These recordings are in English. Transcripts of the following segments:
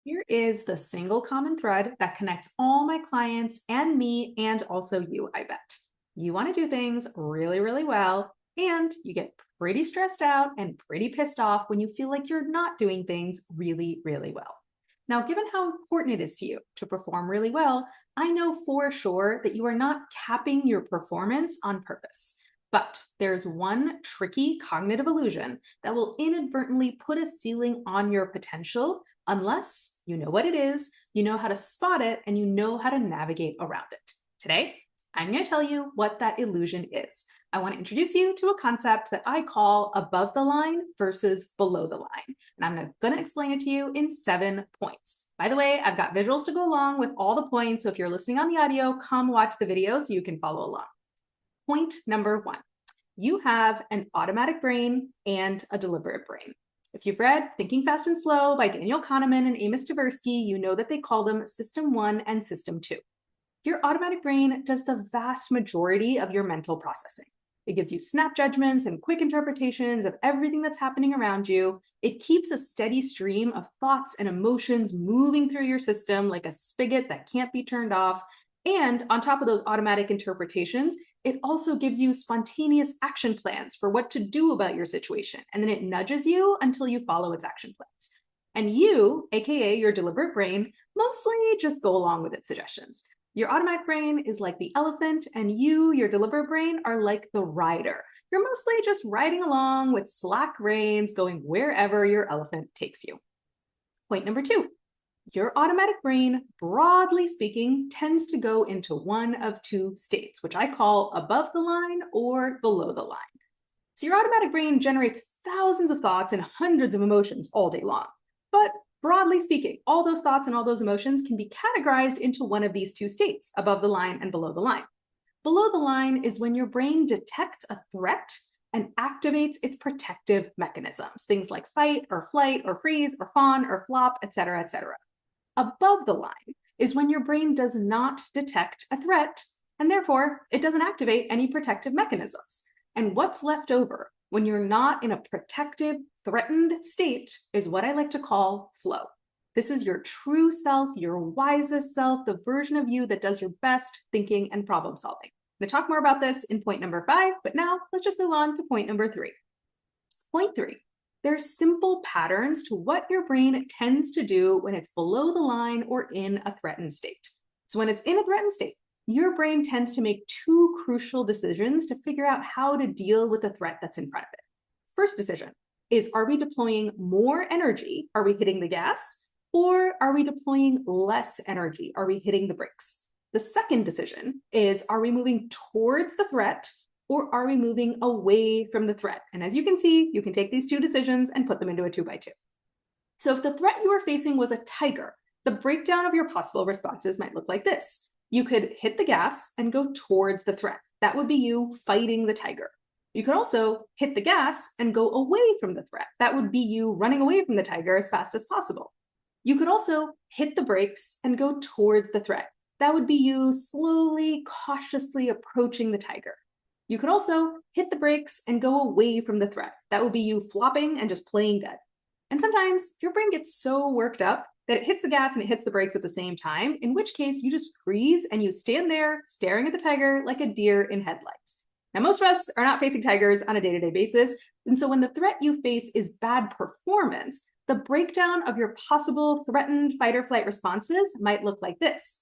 Here is the single common thread that connects all my clients and me, and also you, I bet. You want to do things really, really well, and you get pretty stressed out and pretty pissed off when you feel like you're not doing things really, really well. Now, given how important it is to you to perform really well, I know for sure that you are not capping your performance on purpose. But there's one tricky cognitive illusion that will inadvertently put a ceiling on your potential unless you know what it is, you know how to spot it, and you know how to navigate around it. Today, I'm going to tell you what that illusion is. I want to introduce you to a concept that I call above the line versus below the line. And I'm going to explain it to you in 7 points. By the way, I've got visuals to go along with all the points. So if you're listening on the audio, come watch the video so you can follow along. Point number 1, you have an automatic brain and a deliberate brain. If you've read Thinking Fast and Slow by Daniel Kahneman and Amos Tversky, you know that they call them System 1 and System 2. Your automatic brain does the vast majority of your mental processing. It gives you snap judgments and quick interpretations of everything that's happening around you. It keeps a steady stream of thoughts and emotions moving through your system like a spigot that can't be turned off. And on top of those automatic interpretations, it also gives you spontaneous action plans for what to do about your situation. And then it nudges you until you follow its action plans. And you, AKA your deliberate brain, mostly just go along with its suggestions. Your automatic brain is like the elephant, and you, your deliberate brain, are like the rider. You're mostly just riding along with slack reins, going wherever your elephant takes you. Point number 2. Your automatic brain, broadly speaking, tends to go into one of 2 states, which I call above the line or below the line. So your automatic brain generates thousands of thoughts and hundreds of emotions all day long. But broadly speaking, all those thoughts and all those emotions can be categorized into one of these 2 states, above the line and below the line. Below the line is when your brain detects a threat and activates its protective mechanisms, things like fight or flight or freeze or fawn or flop, etc., etc. Above the line is when your brain does not detect a threat, and therefore it doesn't activate any protective mechanisms. And what's left over when you're not in a protective, threatened state is what I like to call flow. This is your true self, your wisest self, the version of you that does your best thinking and problem solving. I'm going to talk more about this in point number 5, but now let's just move on to point number 3. Point 3. There's simple patterns to what your brain tends to do when it's below the line or in a threatened state. So when it's in a threatened state, your brain tends to make 2 crucial decisions to figure out how to deal with the threat that's in front of it. First decision is, are we deploying more energy? Are we hitting the gas? Or are we deploying less energy? Are we hitting the brakes? The second decision is, are we moving towards the threat? Or are we moving away from the threat? And as you can see, you can take these 2 decisions and put them into a 2x2. So if the threat you were facing was a tiger, the breakdown of your possible responses might look like this. You could hit the gas and go towards the threat. That would be you fighting the tiger. You could also hit the gas and go away from the threat. That would be you running away from the tiger as fast as possible. You could also hit the brakes and go towards the threat. That would be you slowly, cautiously approaching the tiger. You could also hit the brakes and go away from the threat. That would be you flopping and just playing dead. And sometimes your brain gets so worked up that it hits the gas and it hits the brakes at the same time, in which case you just freeze and you stand there staring at the tiger like a deer in headlights. Now, most of us are not facing tigers on a day-to-day basis. And so when the threat you face is bad performance, the breakdown of your possible threatened fight or flight responses might look like this.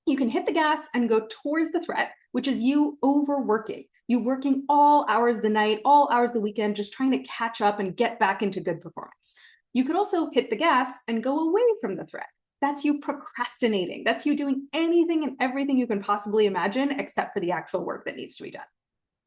You can hit the gas and go towards the threat, which is you overworking, you working all hours of the night, all hours of the weekend, just trying to catch up and get back into good performance. You could also hit the gas and go away from the threat. That's you procrastinating. That's you doing anything and everything you can possibly imagine except for the actual work that needs to be done.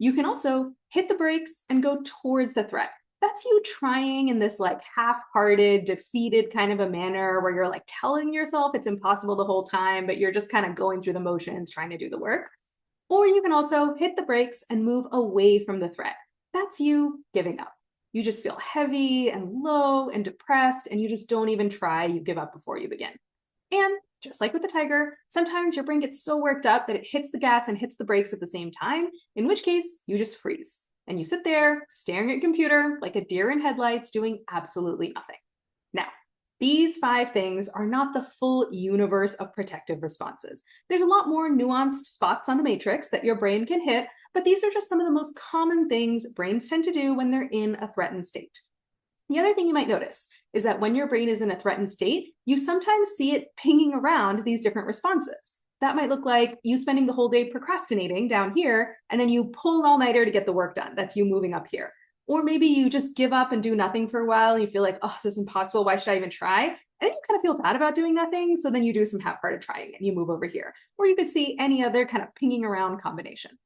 You can also hit the brakes and go towards the threat. That's you trying in this like half-hearted, defeated kind of a manner where you're like telling yourself it's impossible the whole time, but you're just kind of going through the motions trying to do the work. Or you can also hit the brakes and move away from the threat. That's you giving up. You just feel heavy and low and depressed, and you just don't even try. You give up before you begin. And just like with the tiger, sometimes your brain gets so worked up that it hits the gas and hits the brakes at the same time, in which case you just freeze. And you sit there staring at your computer like a deer in headlights doing absolutely nothing. Now, These 5 things are not the full universe of protective responses. There's a lot more nuanced spots on the matrix that your brain can hit, but these are just some of the most common things brains tend to do when they're in a threatened state. The other thing you might notice is that when your brain is in a threatened state, you sometimes see it pinging around these different responses. That might look like you spending the whole day procrastinating down here, and then you pull an all-nighter to get the work done. That's you moving up here. Or maybe you just give up and do nothing for a while, and you feel like, oh, this is impossible. Why should I even try? And then you kind of feel bad about doing nothing, so then you do some half-hearted trying and you move over here. Or you could see any other kind of pinging around combination.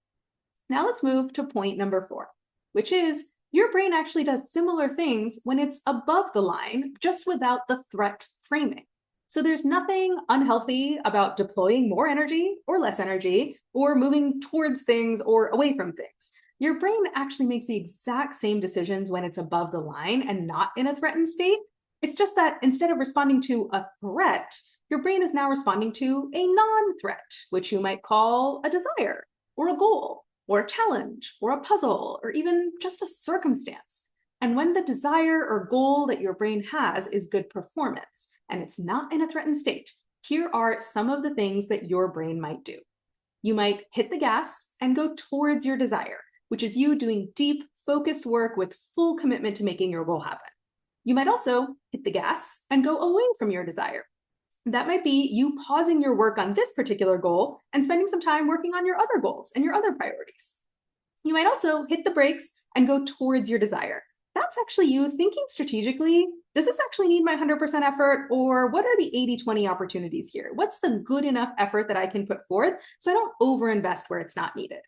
Now let's move to point number 4, which is your brain actually does similar things when it's above the line, just without the threat framing. So there's nothing unhealthy about deploying more energy or less energy, or moving towards things or away from things. Your brain actually makes the exact same decisions when it's above the line and not in a threatened state. It's just that instead of responding to a threat, your brain is now responding to a non-threat, which you might call a desire or a goal, or a challenge, or a puzzle, or even just a circumstance. And when the desire or goal that your brain has is good performance, and it's not in a threatened state, here are some of the things that your brain might do. You might hit the gas and go towards your desire, which is you doing deep, focused work with full commitment to making your goal happen. You might also hit the gas and go away from your desire. That might be you pausing your work on this particular goal and spending some time working on your other goals and your other priorities. You might also hit the brakes and go towards your desire. That's actually you thinking strategically, does this actually need my 100% effort, or what are the 80-20 opportunities here? What's the good enough effort that I can put forth so I don't overinvest where it's not needed?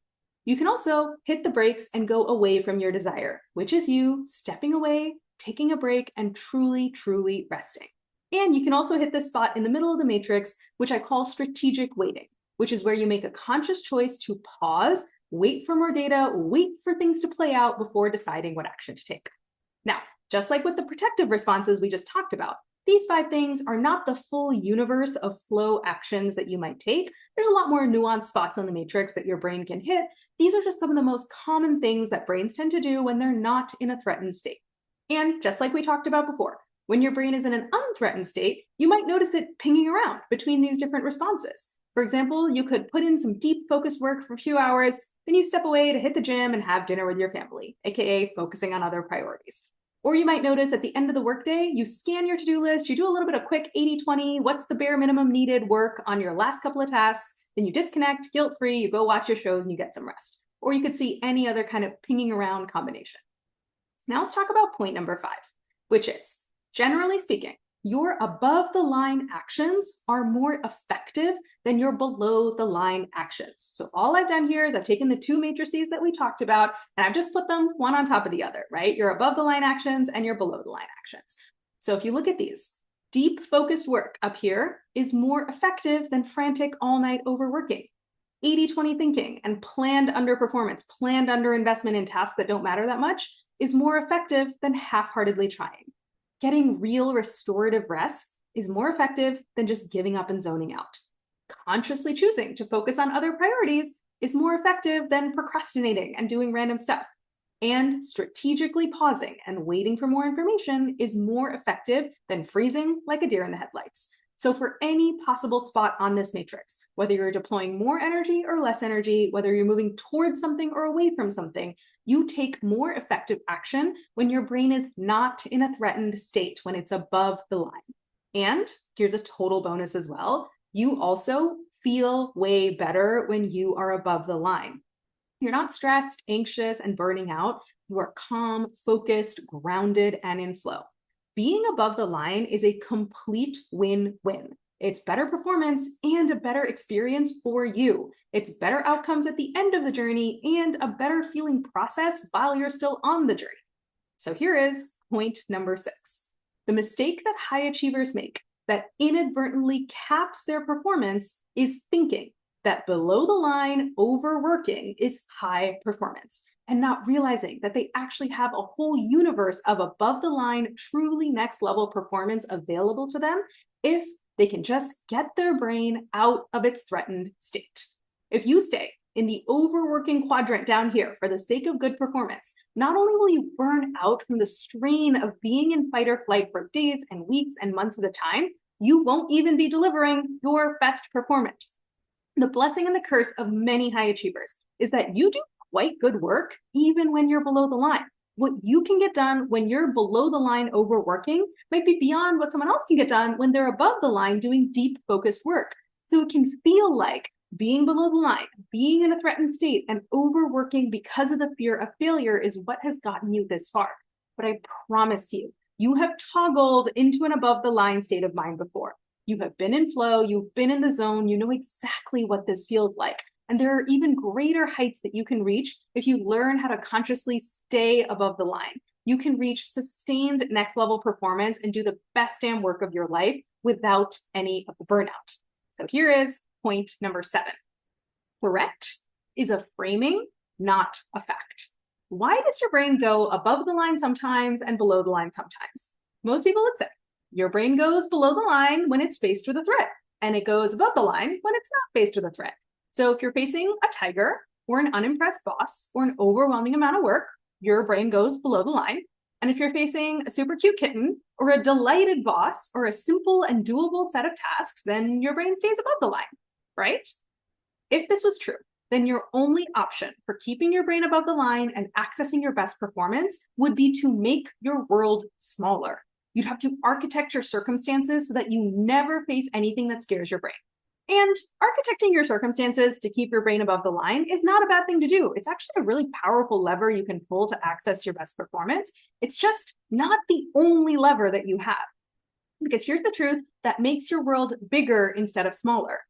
You can also hit the brakes and go away from your desire, which is you stepping away, taking a break, and truly, truly resting. And you can also hit this spot in the middle of the matrix, which I call strategic waiting, which is where you make a conscious choice to pause, wait for more data, wait for things to play out before deciding what action to take. Now, just like with the protective responses we just talked about, these 5 things are not the full universe of flow actions that you might take. There's a lot more nuanced spots on the matrix that your brain can hit. These are just some of the most common things that brains tend to do when they're not in a threatened state. And just like we talked about before, when your brain is in an unthreatened state, you might notice it pinging around between these different responses. For example, you could put in some deep focused work for a few hours, then you step away to hit the gym and have dinner with your family, aka focusing on other priorities. Or you might notice at the end of the workday, you scan your to-do list, you do a little bit of quick 80-20, what's the bare minimum needed work on your last couple of tasks, then you disconnect, guilt-free, you go watch your shows and you get some rest. Or you could see any other kind of pinging around combination. Now let's talk about point number 5, which is, generally speaking, your above the line actions are more effective than your below the line actions. So all I've done here is I've taken the 2 matrices that we talked about and I've just put them one on top of the other, right? Your above the line actions and your below the line actions. So if you look at these, deep focused work up here is more effective than frantic all night overworking. 80-20 thinking and planned underperformance, planned underinvestment in tasks that don't matter that much is more effective than half-heartedly trying. Getting real restorative rest is more effective than just giving up and zoning out. Consciously choosing to focus on other priorities is more effective than procrastinating and doing random stuff. And strategically pausing and waiting for more information is more effective than freezing like a deer in the headlights. So for any possible spot on this matrix, whether you're deploying more energy or less energy, whether you're moving towards something or away from something, you take more effective action when your brain is not in a threatened state, when it's above the line. And here's a total bonus as well. You also feel way better when you are above the line. You're not stressed, anxious, and burning out. You are calm, focused, grounded, and in flow. Being above the line is a complete win-win. It's better performance and a better experience for you. It's better outcomes at the end of the journey and a better feeling process while you're still on the journey. So here is point number 6. The mistake that high achievers make that inadvertently caps their performance is thinking that below the line overworking is high performance, and not realizing that they actually have a whole universe of above the line, truly next level performance available to them if they can just get their brain out of its threatened state. If you stay in the overworking quadrant down here for the sake of good performance, not only will you burn out from the strain of being in fight or flight for days and weeks and months at a time, you won't even be delivering your best performance. The blessing and the curse of many high achievers is that you do quite good work even when you're below the line. What you can get done when you're below the line overworking might be beyond what someone else can get done when they're above the line doing deep focused work. So it can feel like being below the line, being in a threatened state, and overworking because of the fear of failure is what has gotten you this far. But I promise you, you have toggled into an above the line state of mind before. You have been in flow, you've been in the zone, you know exactly what this feels like. And there are even greater heights that you can reach if you learn how to consciously stay above the line. You can reach sustained next level performance and do the best damn work of your life without any of the burnout. So here is point number 7. Correct is a framing, not a fact. Why does your brain go above the line sometimes and below the line sometimes? Most people would say your brain goes below the line when it's faced with a threat, and it goes above the line when it's not faced with a threat. So if you're facing a tiger or an unimpressed boss or an overwhelming amount of work, your brain goes below the line. And if you're facing a super cute kitten or a delighted boss or a simple and doable set of tasks, then your brain stays above the line, right? If this was true, then your only option for keeping your brain above the line and accessing your best performance would be to make your world smaller. You'd have to architect your circumstances so that you never face anything that scares your brain. And architecting your circumstances to keep your brain above the line is not a bad thing to do. It's actually a really powerful lever you can pull to access your best performance. It's just not the only lever that you have. Because here's the truth that makes your world bigger instead of smaller.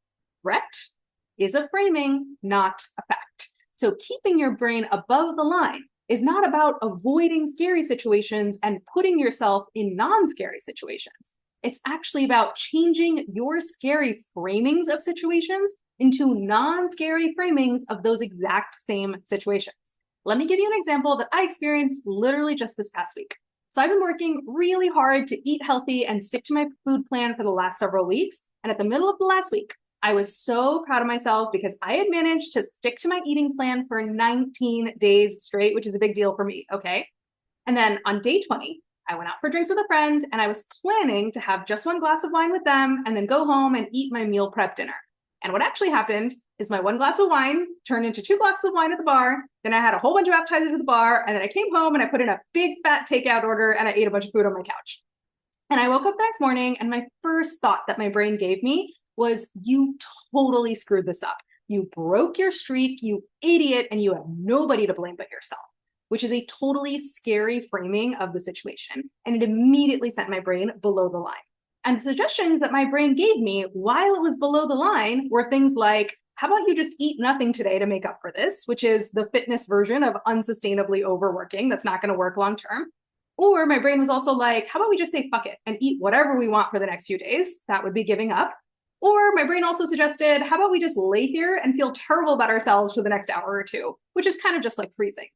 Correct is a framing, not a fact. So keeping your brain above the line is not about avoiding scary situations and putting yourself in non-scary situations. It's actually about changing your scary framings of situations into non-scary framings of those exact same situations. Let me give you an example that I experienced literally just this past week. So I've been working really hard to eat healthy and stick to my food plan for the last several weeks. And at the middle of the last week, I was so proud of myself because I had managed to stick to my eating plan for 19 days straight, which is a big deal for me, okay? And then on day 20, I went out for drinks with a friend and I was planning to have just one glass of wine with them and then go home and eat my meal prep dinner. And what actually happened is my one glass of wine turned into 2 glasses of wine at the bar. Then I had a whole bunch of appetizers at the bar. And then I came home and I put in a big fat takeout order and I ate a bunch of food on my couch. And I woke up the next morning and my first thought that my brain gave me was, you totally screwed this up. You broke your streak, you idiot, and you have nobody to blame but yourself, which is a totally scary framing of the situation. And it immediately sent my brain below the line. And the suggestions that my brain gave me while it was below the line were things like, how about you just eat nothing today to make up for this, which is the fitness version of unsustainably overworking that's not going to work long term. Or my brain was also like, how about we just say fuck it and eat whatever we want for the next few days? That would be giving up. Or my brain also suggested, how about we just lay here and feel terrible about ourselves for the next hour or two, which is kind of just like freezing.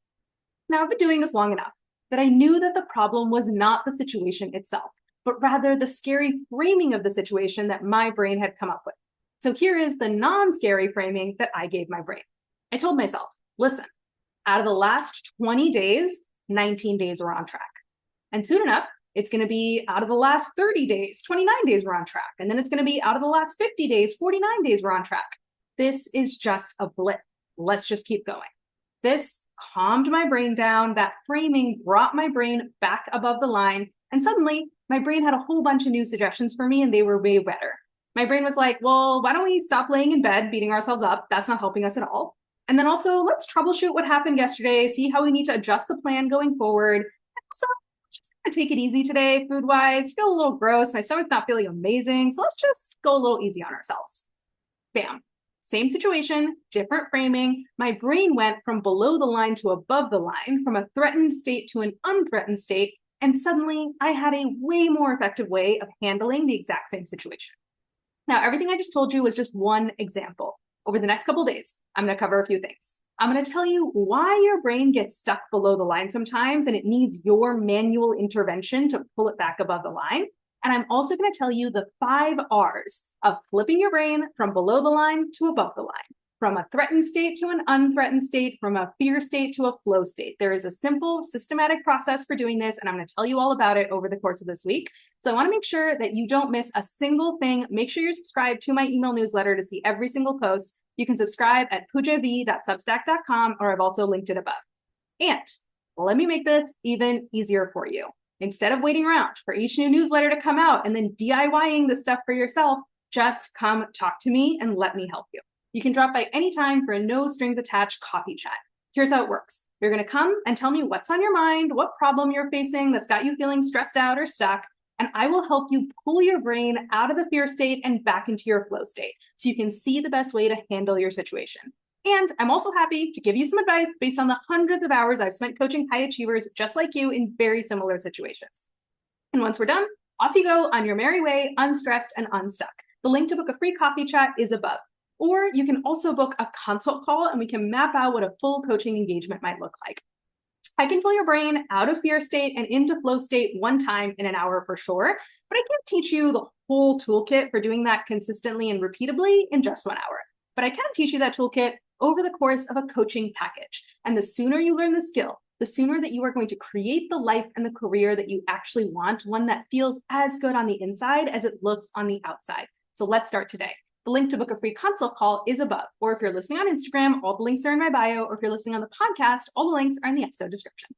Now, I've been doing this long enough that I knew that the problem was not the situation itself, but rather the scary framing of the situation that my brain had come up with. So here is the non-scary framing that I gave my brain. I told myself, listen, out of the last 20 days, 19 days were on track. And soon enough, it's going to be out of the last 30 days, 29 days were on track. And then it's going to be out of the last 50 days, 49 days were on track. This is just a blip. Let's just keep going. This calmed my brain down. That framing brought my brain back above the line. And suddenly my brain had a whole bunch of new suggestions for me and they were way better. My brain was like, well, why don't we stop laying in bed, beating ourselves up? That's not helping us at all. And then also let's troubleshoot what happened yesterday, see how we need to adjust the plan going forward. So let's just kind of take it easy today, food-wise, feel a little gross. My stomach's not feeling amazing. So let's just go a little easy on ourselves. Bam. Same situation, different framing. My brain went from below the line to above the line, from a threatened state to an unthreatened state. And suddenly I had a way more effective way of handling the exact same situation. Now, everything I just told you was just one example. Over the next couple of days, I'm going to cover a few things. I'm going to tell you why your brain gets stuck below the line sometimes, and it needs your manual intervention to pull it back above the line. And I'm also going to tell you the 5 R's of flipping your brain from below the line to above the line. from a threatened state to an unthreatened state, from a fear state to a flow state. There is a simple, systematic process for doing this, and I'm going to tell you all about it over the course of this week. So I want to make sure that you don't miss a single thing. Make sure you're subscribed to my email newsletter to see every single post. You can subscribe at poojav.substack.com, or I've also linked it above. And let me make this even easier for you. Instead of waiting around for each new newsletter to come out and then DIYing the stuff for yourself, just come talk to me and let me help you. You can drop by anytime for a no strings attached coffee chat. Here's how it works. You're going to come and tell me what's on your mind, what problem you're facing that's got you feeling stressed out or stuck, and I will help you pull your brain out of the fear state and back into your flow state so you can see the best way to handle your situation. And I'm also happy to give you some advice based on the hundreds of hours I've spent coaching high achievers just like you in very similar situations. And once we're done, off you go on your merry way, unstressed and unstuck. The link to book a free coffee chat is above. Or you can also book a consult call and we can map out what a full coaching engagement might look like. I can pull your brain out of fear state and into flow state one time in an hour for sure, but I can't teach you the whole toolkit for doing that consistently and repeatably in just 1 hour. But I can teach you that toolkit over the course of a coaching package. And the sooner you learn the skill, the sooner that you are going to create the life and the career that you actually want, one that feels as good on the inside as it looks on the outside. So let's start today. The link to book a free consult call is above. Or if you're listening on Instagram, all the links are in my bio. Or if you're listening on the podcast, all the links are in the episode description.